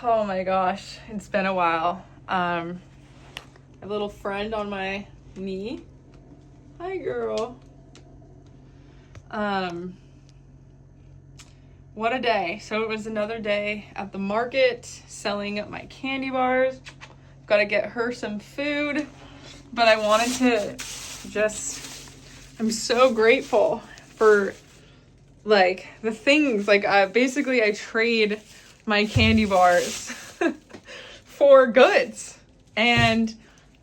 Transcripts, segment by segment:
Oh my gosh, it's been a while. A little friend on my knee. Hi, girl. What a day. So it was another day at the market selling my candy bars. Got to get her some food. But I wanted to I'm so grateful for like the things. Like basically I trade my candy bars for goods. And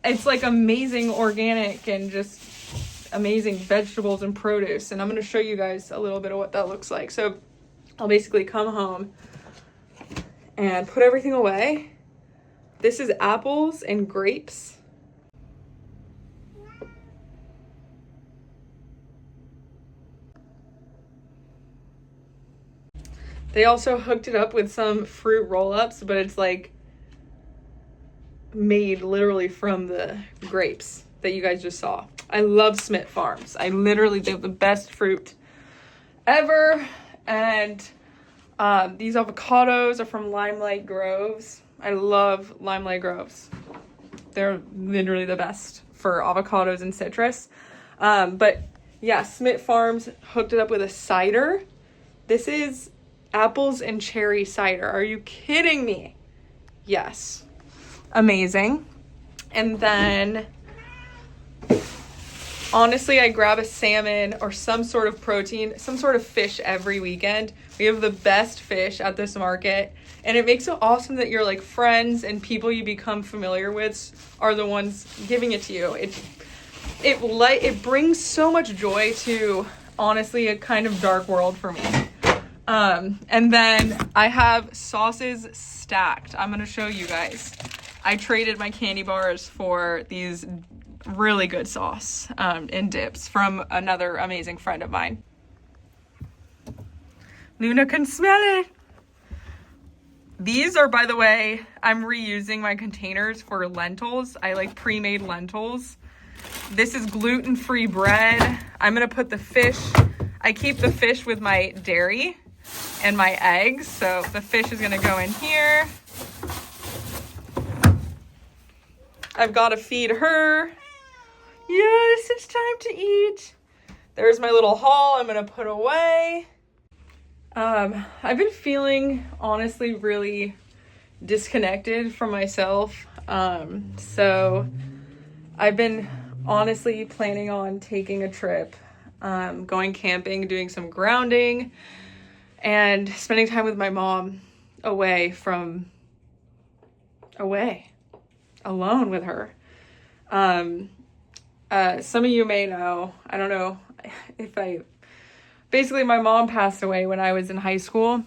it's like amazing organic and just amazing vegetables and produce. And I'm going to show you guys a little bit of what that looks like. So I'll basically come home and put everything away. This is apples and grapes. They also hooked it up with some fruit roll-ups, but it's like made literally from the grapes that you guys just saw. I love Smith Farms. They have the best fruit ever. And these avocados are from Limelight Groves. I love Limelight Groves. They're literally the best for avocados and citrus. But yeah, Smith Farms hooked it up with a cider. This is apples and cherry cider. Are you kidding me? Yes. Amazing. And then honestly, I grab a salmon or some sort of protein, some sort of fish every weekend. We have the best fish at this market. And it makes it awesome that your like friends and people you become familiar with are the ones giving it to you. It brings so much joy to honestly a kind of dark world for me. And then I have sauces stacked. I'm going to show you guys. I traded my candy bars for these really good sauce and dips from another amazing friend of mine. Luna can smell it. These are, by the way, I'm reusing my containers for lentils. I like pre-made lentils. This is gluten-free bread. I'm going to put the fish. I keep the fish with my dairy and my eggs. So the fish is going to go in here. I've got to feed her. Yes, it's time to eat. There's my little haul I'm going to put away. I've been feeling honestly really disconnected from myself. So I've been honestly planning on taking a trip, going camping, doing some grounding, and spending time with my mom alone with her. Some of you may know, I don't know basically my mom passed away when I was in high school,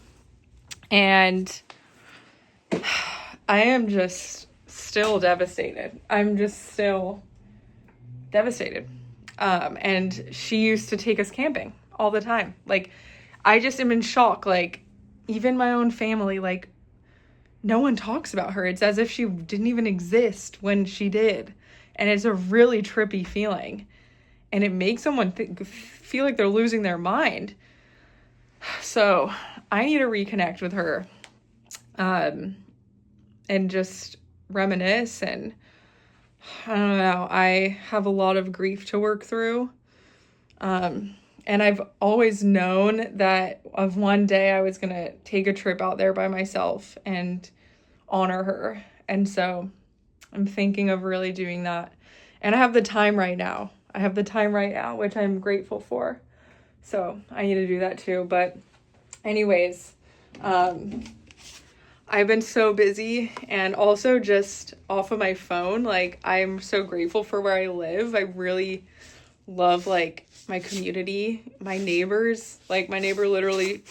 and I am just still devastated. I'm just still devastated. And she used to take us camping all the time. Like, I just am in shock. Like, even my own family, like, no one talks about her. It's as if she didn't even exist when she did. And it's a really trippy feeling. And it makes someone feel like they're losing their mind. So I need to reconnect with her and just reminisce. And I don't know, I have a lot of grief to work through. And I've always known that of one day I was going to take a trip out there by myself and honor her. And so I'm thinking of really doing that. And I have the time right now. Which I'm grateful for. So I need to do that too. But anyways, I've been so busy and also just off of my phone. Like, I'm so grateful for where I live. I really love like my community, my neighbors. Like, my neighbor literally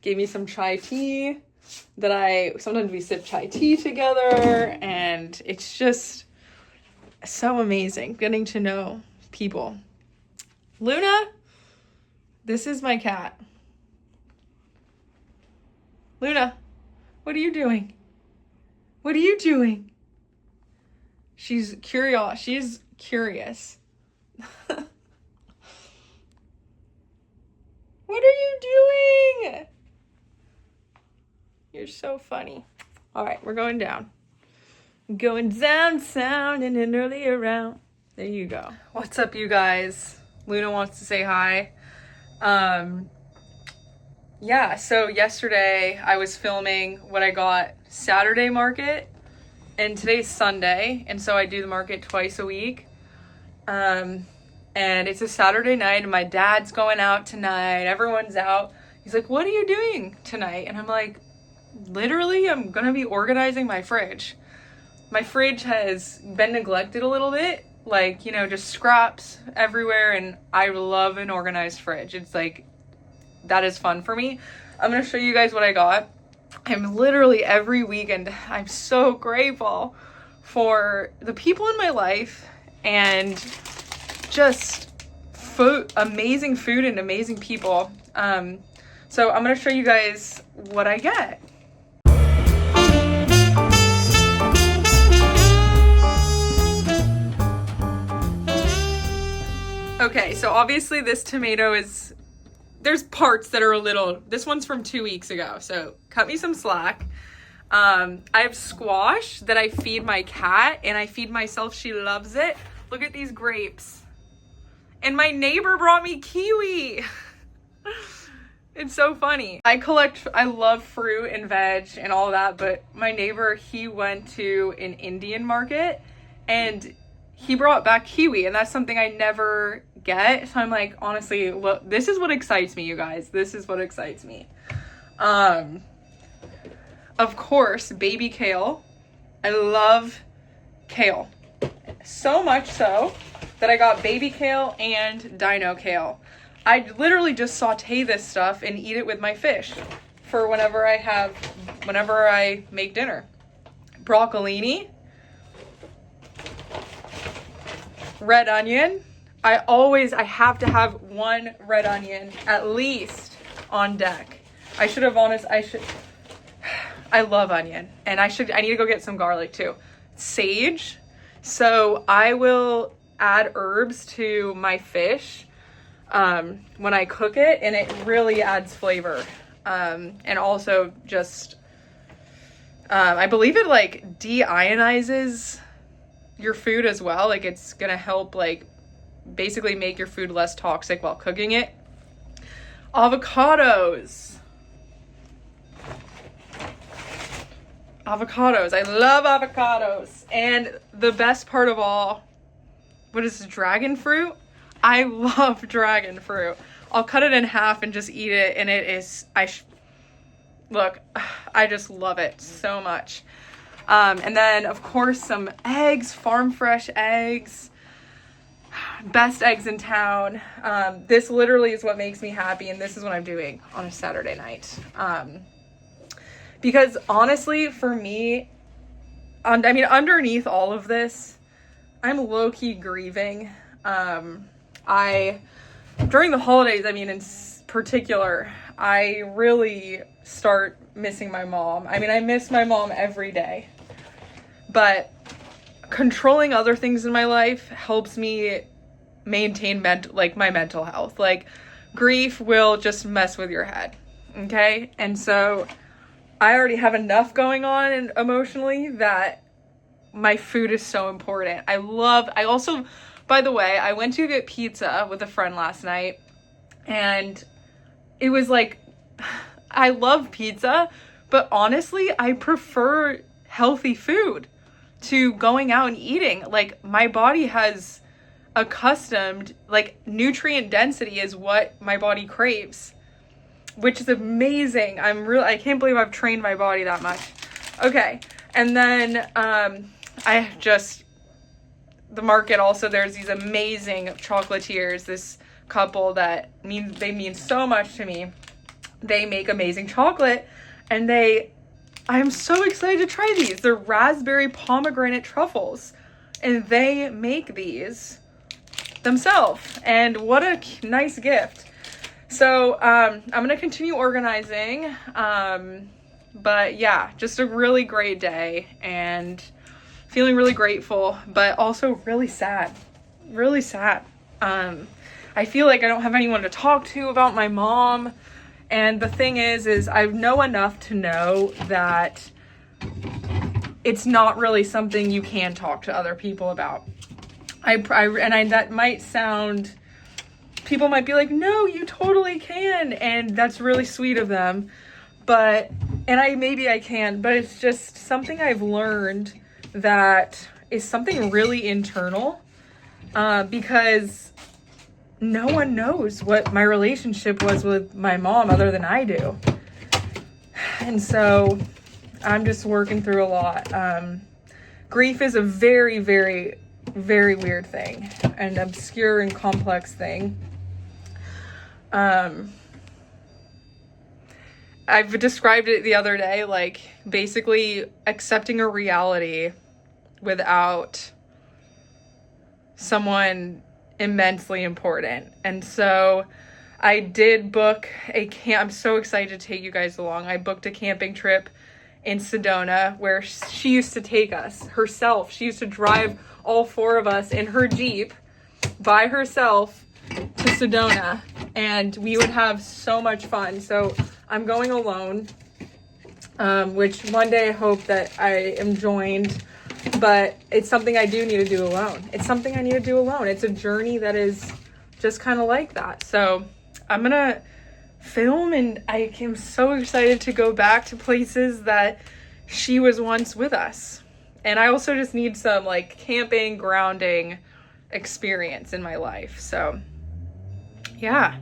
gave me some chai tea sometimes we sip chai tea together, and it's just so amazing getting to know people. Luna, this is my cat. Luna, what are you doing? What are you doing? She's curious. She's curious. What are you doing? You're so funny. All right, we're going down. Going down, sound in an earlier round. There you go. What's up, you guys? Luna wants to say hi. Yeah, so yesterday I was filming what I got Saturday market, and today's Sunday, and so I do the market twice a week. And it's a Saturday night, and my dad's going out tonight. Everyone's out. He's like, "What are you doing tonight?" And I'm like, literally, I'm gonna be organizing my fridge. My fridge has been neglected a little bit, like, you know, just scraps everywhere, and I love an organized fridge. It's like, that is fun for me. I'm gonna show you guys what I got. I'm literally every weekend, I'm so grateful for the people in my life and just food, amazing food and amazing people. So I'm gonna show you guys what I get. Okay, so obviously this tomato is, there's parts that are a little, this one's from 2 weeks ago, so cut me some slack. I have squash that I feed my cat, and I feed myself. She loves it. Look at these grapes. And my neighbor brought me kiwi. It's so funny. I love fruit and veg and all that, but my neighbor, he went to an Indian market, and he brought back kiwi, and that's something I never get. So I'm like, honestly, look, this is what excites me, you guys. This is what excites me. Of course, baby kale. I love kale. So much so that I got baby kale and dino kale. I literally just saute this stuff and eat it with my fish for whenever I make dinner. Broccolini. Red onion. I have to have one red onion at least on deck. I love onion, and I need to go get some garlic too. Sage. So I will add herbs to my fish when I cook it, and it really adds flavor. And also just, I believe it like deionizes your food as well. Like, it's gonna help like basically make your food less toxic while cooking it. Avocados. I love avocados. And the best part of all, what is this, dragon fruit? I love dragon fruit. I'll cut it in half and just eat it, and it is, look, I just love it so much. And then, of course, some eggs, farm fresh eggs. Best eggs in town. This literally is what makes me happy, and this is what I'm doing on a Saturday night. Because honestly, for me, underneath all of this, I'm low-key grieving. During the holidays, in particular, I really start missing my mom. I miss my mom every day. But controlling other things in my life helps me maintain my mental health. Like, grief will just mess with your head, okay? And so I already have enough going on emotionally that my food is so important. By the way, I went to get pizza with a friend last night, and it was like, I love pizza, but honestly, I prefer healthy food to going out and eating. Like, my body has accustomed, like, nutrient density is what my body craves, which is amazing. I can't believe I've trained my body that much. Okay, and then the market also, there's these amazing chocolatiers, this couple that mean so much to me. They make amazing chocolate, and I'm so excited to try these. They're raspberry pomegranate truffles, and they make these themselves, and what a nice gift. So I'm gonna continue organizing, but yeah, just a really great day, and feeling really grateful, but also really sad. I feel like I don't have anyone to talk to about my mom. And the thing is I know enough to know that it's not really something you can talk to other people about. That might sound, people might be like, no, you totally can. And that's really sweet of them. But, maybe I can, but it's just something I've learned that is something really internal, because no one knows what my relationship was with my mom other than I do. And so I'm just working through a lot. Grief is a very, very, very weird thing, an obscure and complex thing. I've described it the other day, like basically accepting a reality without someone immensely important. And so I did book I'm so excited to take you guys along. I booked a camping trip in Sedona where she used to take us herself. She used to drive all 4 of us in her Jeep by herself to Sedona, and we would have so much fun. So I'm going alone, which one day I hope that I am joined, but it's something I do need to do alone. It's a journey that is just kind of like that. So I'm gonna film, and I am so excited to go back to places that she was once with us. And I also just need some like camping, grounding experience in my life. So yeah,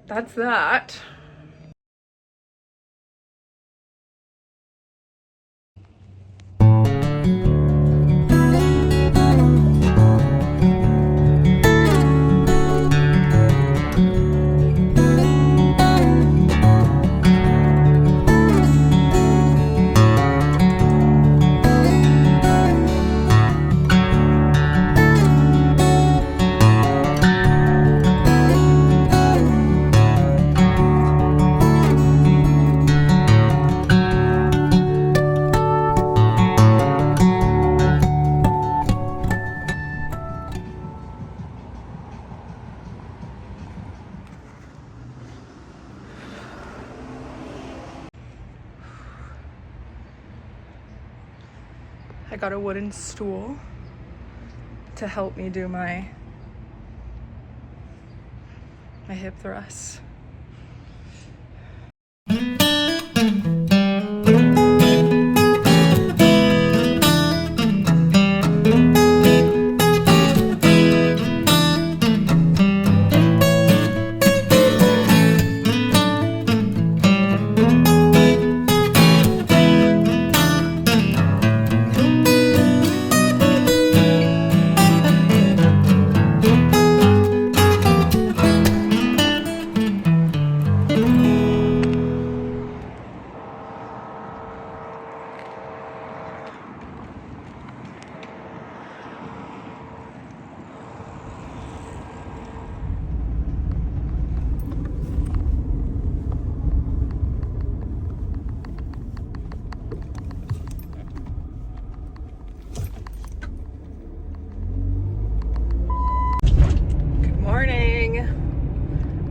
that's that. I got a wooden stool to help me do my hip thrusts.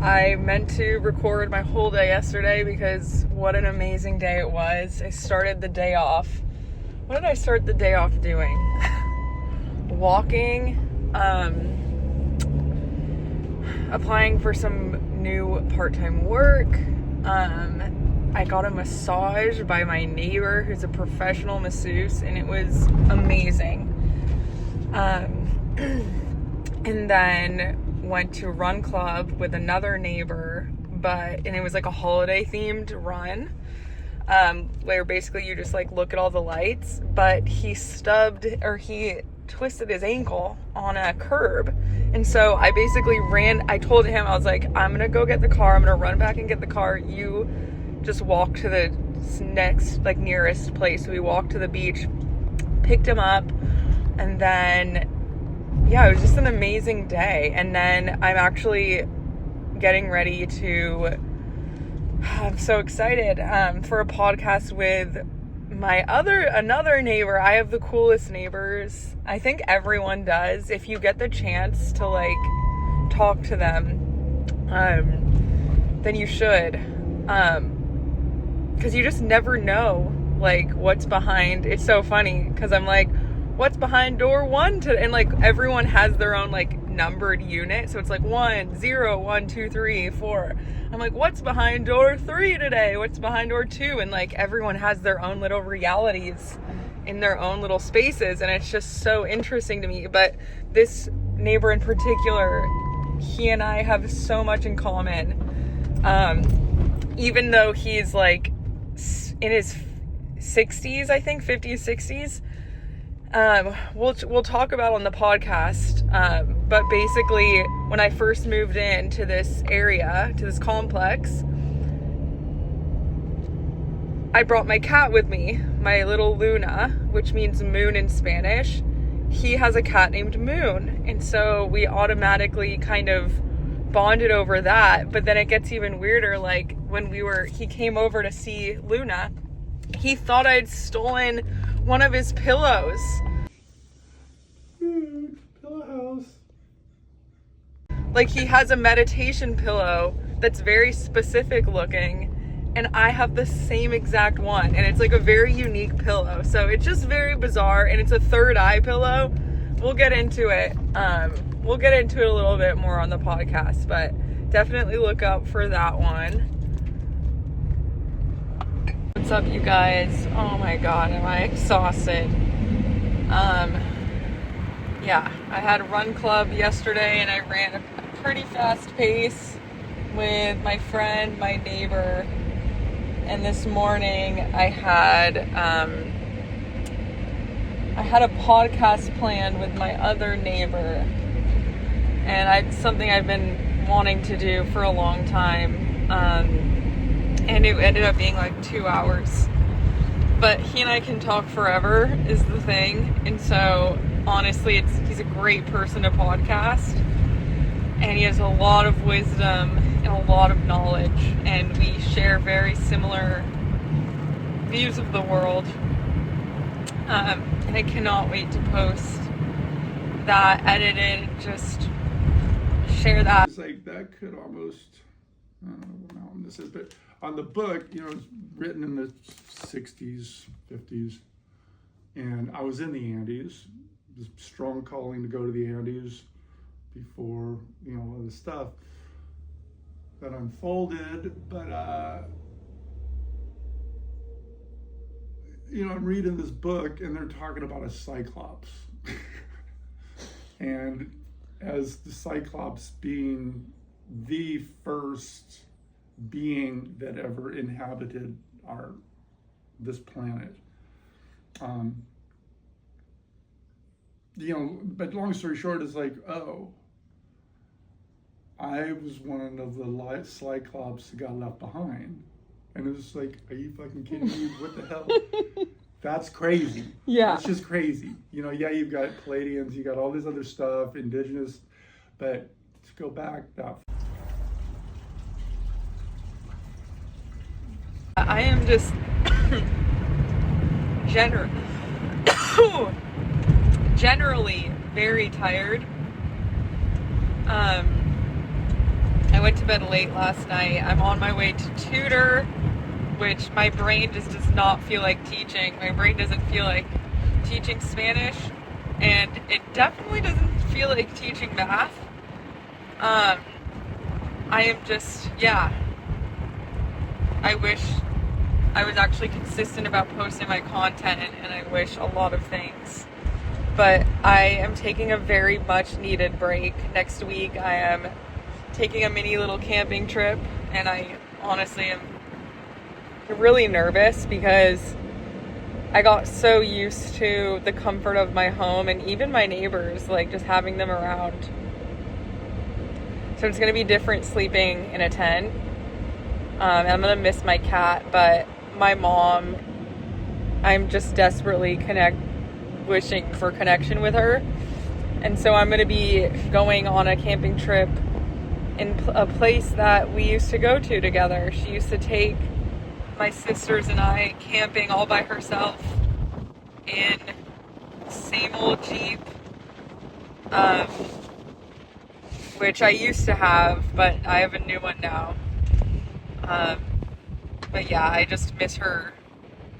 I meant to record my whole day yesterday because what an amazing day it was. I started the day off. What did I start the day off doing? Walking, applying for some new part-time work. I got a massage by my neighbor who's a professional masseuse, and it was amazing. And then went to run club with another neighbor, and it was like a holiday themed run, where basically you just like look at all the lights, but he twisted his ankle on a curb. And so I basically I told him, I was like, I'm gonna go get the car, I'm gonna run back and get the car, you just walk to the next nearest place. So we walked to the beach, picked him up, and then yeah, it was just an amazing day. And then I'm actually getting ready I'm so excited for a podcast with another neighbor. I have the coolest neighbors. I think everyone does. If you get the chance to talk to them, then you should, because you just never know like, what's behind, it's so funny because I'm like, what's behind door 1 and like everyone has their own like numbered unit, so it's like 1 0 1 2 3 4. I'm like, what's behind door 3 today, what's behind door 2, and like everyone has their own little realities in their own little spaces, and it's just so interesting to me. But this neighbor in particular, he and I have so much in common, even though he's like in his 60s, I think 50s 60s. We'll talk about on the podcast, but basically when I first moved into this area, to this complex, I brought my cat with me, my little Luna, which means moon in Spanish. He has a cat named Moon, and so we automatically kind of bonded over that. But then it gets even weirder, like when he came over to see Luna, he thought I'd stolen one of his pillows. Pillow house. Like, he has a meditation pillow that's very specific looking, and I have the same exact one, and it's like a very unique pillow. So it's just very bizarre, and it's a third eye pillow. We'll get into it. We'll get into it a little bit more on the podcast, but definitely look out for that one. What's up, you guys? Oh my god, am I exhausted. Yeah, I had a run club yesterday, and I ran a pretty fast pace with my friend, my neighbor, and this morning I had a podcast planned with my other neighbor, and it's something I've been wanting to do for a long time, and it ended up being like 2 hours, but he and I can talk forever is the thing. And so honestly, he's a great person to podcast, and he has a lot of wisdom and a lot of knowledge, and we share very similar views of the world, and I cannot wait to post that edited, just share that. It's like that could almost, I don't know what mountain this is, but on the book, you know, it's written in the 60s, 50s, and I was in the Andes. This strong calling to go to the Andes before, you know, all the stuff that unfolded. But you know, I'm reading this book and they're talking about a cyclops and as the cyclops being the first being that ever inhabited this planet. You know, but long story short, it's like, oh, I was one of the cyclops that got left behind. And it was like, are you fucking kidding me? What the hell? That's crazy. Yeah. That's just crazy. You know, yeah, you've got Palladians, you got all this other stuff, indigenous, but to go back that. I am just generally very tired. I went to bed late last night. I'm on my way to tutor, which my brain just does not feel like teaching. My brain doesn't feel like teaching Spanish, and it definitely doesn't feel like teaching math. I am just, yeah. I wish I was actually consistent about posting my content, and I wish a lot of things. But I am taking a very much needed break. Next week I am taking a mini little camping trip, and I honestly am really nervous because I got so used to the comfort of my home and even my neighbors, like just having them around. So it's gonna be different sleeping in a tent. And I'm gonna miss my cat, but my mom, I'm just desperately wishing for connection with her. And so I'm gonna be going on a camping trip in a place that we used to go to together. She used to take my sisters and I camping all by herself in the same old Jeep, which I used to have, but I have a new one now. But yeah, I just miss her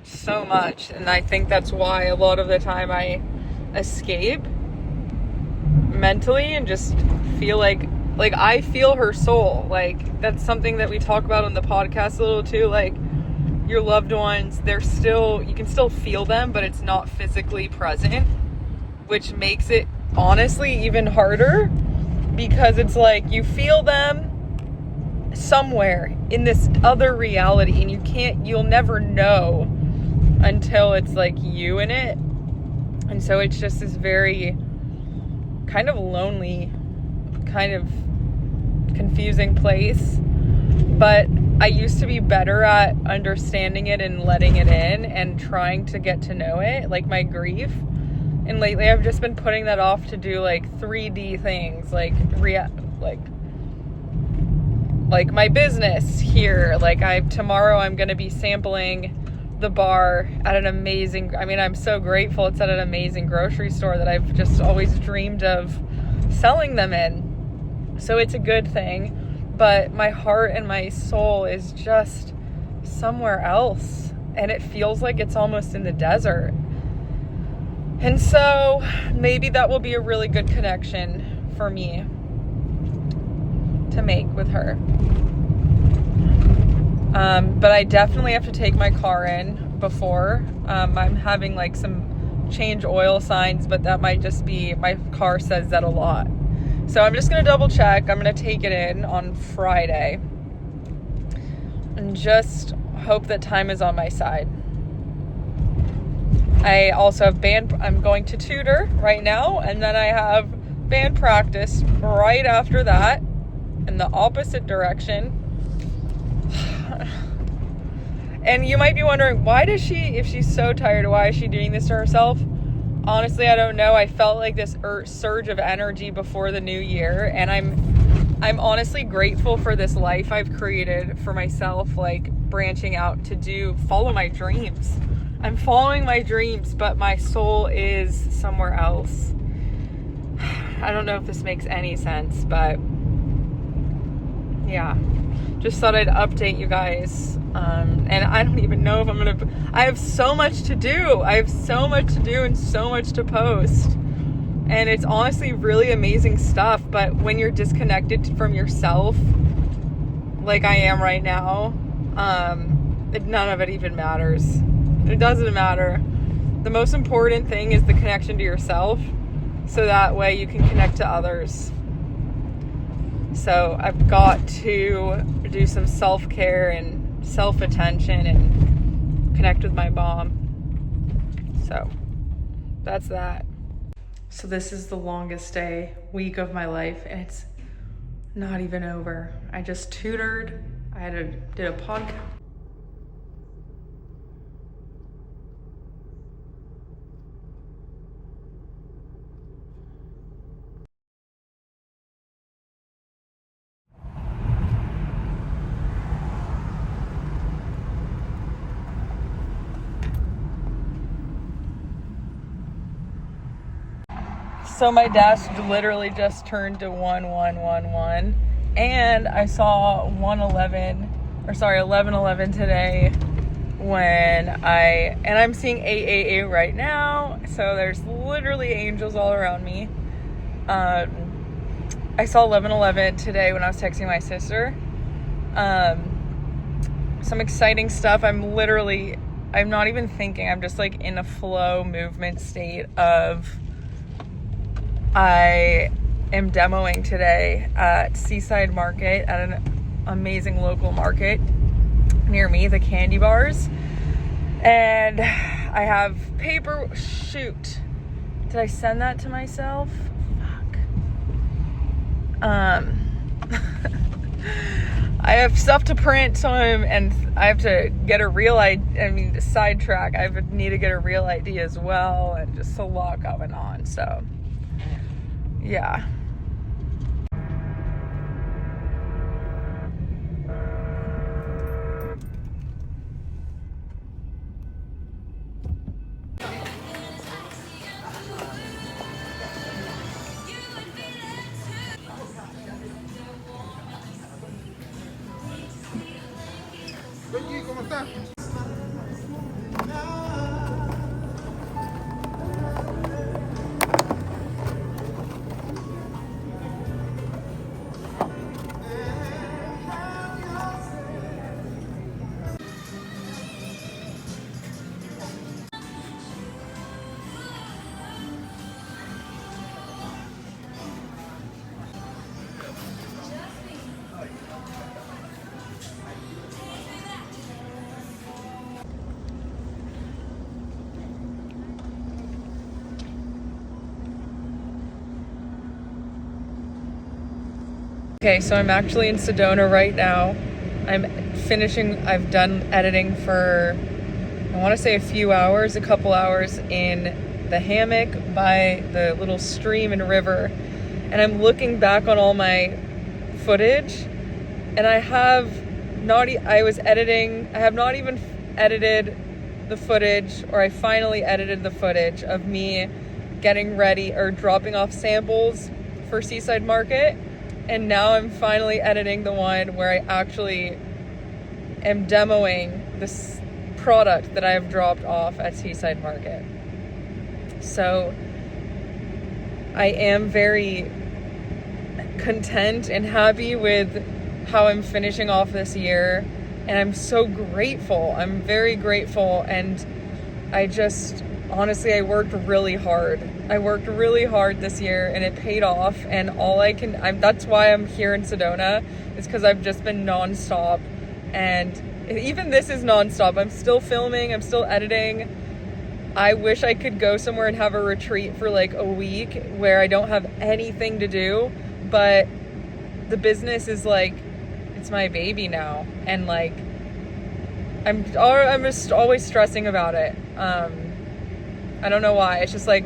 so much. And I think that's why a lot of the time I escape mentally and just feel like I feel her soul. Like, that's something that we talk about on the podcast a little too. Like, your loved ones, you can still feel them, but it's not physically present, which makes it honestly even harder, because it's like you feel them somewhere in this other reality, and you'll never know until it's like you in it. And so it's just this very kind of lonely, kind of confusing place. But I used to be better at understanding it and letting it in and trying to get to know it, like my grief. And lately I've just been putting that off to do like 3D things, like my business here. Like tomorrow I'm going to be sampling the bar at an amazing, I'm so grateful it's at an amazing grocery store that I've just always dreamed of selling them in. So it's a good thing. But my heart and my soul is just somewhere else. And it feels like it's almost in the desert. And so maybe that will be a really good connection for me to make with her. But I definitely have to take my car in before. I'm having like some change oil signs, but that might just be, my car says that a lot. So I'm just going to double check. I'm going to take it in on Friday and just hope that time is on my side. I also have I'm going to tutor right now, and then I have band practice right after that in the opposite direction. And you might be wondering, if she's so tired, why is she doing this to herself? Honestly, I don't know. I felt like this surge of energy before the new year, and I'm honestly grateful for this life I've created for myself, like branching out to follow my dreams. I'm following my dreams, but my soul is somewhere else. I don't know if this makes any sense, but yeah, just thought I'd update you guys. And I don't even know if I have so much to do. I have so much to do and so much to post. And it's honestly really amazing stuff. But when you're disconnected from yourself, like I am right now, none of it even matters. It doesn't matter. The most important thing is the connection to yourself. So that way you can connect to others. So I've got to do some self-care and self-attention and connect with my mom. So that's that. So this is the longest week of my life, and it's not even over. I just tutored. Did a podcast. So my desk literally just turned to 1111, and I saw 1111 today and I'm seeing 888 right now. So there's literally angels all around me. I saw 1111 today when I was texting my sister. Some exciting stuff. I'm not even thinking. I'm just like in a flow movement state of, I am demoing today at Seaside Market, at an amazing local market near me, the Candy Bars. And I have shoot. Did I send that to myself? Fuck. I have stuff to print, and I have to get a real sidetrack. I need to get a real ID as well, and just a lot going on, so yeah. Oye, ¿cómo estás? Okay, so I'm actually in Sedona right now. I've done editing for, I want to say a couple hours in the hammock by the little stream and river. And I'm looking back on all my footage, and I have not even edited the footage, or I finally edited the footage of me getting ready or dropping off samples for Seaside Market. And now I'm finally editing the one where I actually am demoing this product that I have dropped off at Seaside Market. So I am very content and happy with how I'm finishing off this year. And I'm so grateful. I'm very grateful. And honestly, I worked really hard. I worked really hard this year, and it paid off. And that's why I'm here in Sedona, is because I've just been nonstop. And even this is nonstop. I'm still filming, I'm still editing. I wish I could go somewhere and have a retreat for like a week where I don't have anything to do, but the business is like, it's my baby now. And like, I'm just always stressing about it. I don't know why. It's just like,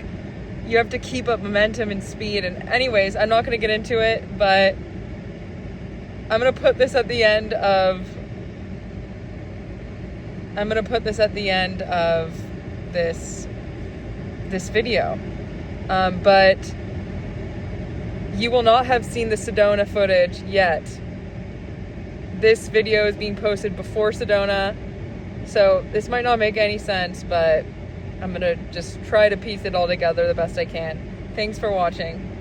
you have to keep up momentum and speed. And anyways, I'm not going to get into it, but I'm going to put this at the end of this video. But you will not have seen the Sedona footage yet. This video is being posted before Sedona, so this might not make any sense, but I'm gonna just try to piece it all together the best I can. Thanks for watching.